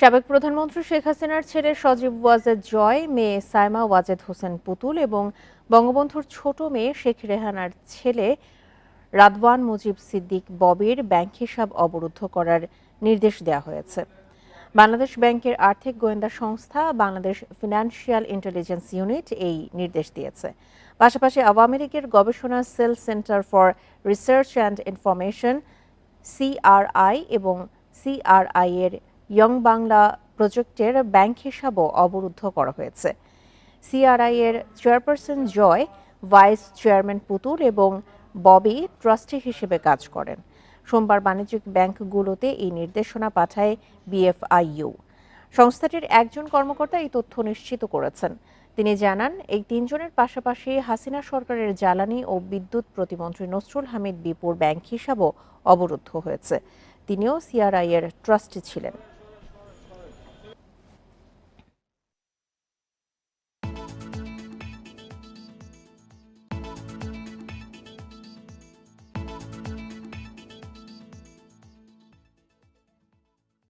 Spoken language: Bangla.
সাবেক প্রধানমন্ত্রী শেখ হাসিনার ছেলে সজীব ওয়াজেদ জয়, মেয়ে সায়মা ওয়াজেদ হোসেন পুতুল এবং বঙ্গবন্ধুর ছোট মেয়ে শেখ রেহানার ছেলে রাদওয়ান মুজিব সিদ্দিক ববির ব্যাংক হিসাব অবরুদ্ধ করার নির্দেশ দেওয়া হয়েছে। বাংলাদেশ ব্যাংকের আর্থিক গোয়েন্দা সংস্থা বাংলাদেশ ফিনান্সিয়াল ইন্টেলিজেন্স ইউনিট এই নির্দেশ দিয়েছে। পাশাপাশি আওয়ামী লীগের গবেষণা cell centre for research and information CRI এবং সিআরআই এর ইয়ং বাংলা প্রজেক্টের ব্যাংক হিসাবও অবরুদ্ধ করা হয়েছে। সিআরআই এর চেয়ারপারসন জয়, ভাইস চেয়ারম্যান পুতুল এবং ববি ট্রাস্টি হিসেবে কাজ করেন। সোমবার বাণিজ্যিক ব্যাংকগুলোতে এই নির্দেশনা পাঠায় বিএফআইইউ। সংস্থাটির একজন কর্মকর্তা এই তথ্য নিশ্চিত করেছেন। তিনি জানান, এই তিনজনের পাশাপাশি হাসিনা সরকারের জ্বালানি ও বিদ্যুৎ প্রতিমন্ত্রী নসরুল হামিদ বিপুর ব্যাংক হিসাবও অবরুদ্ধ হয়েছে। তিনিও সিআরআই এর ট্রাস্টি ছিলেন।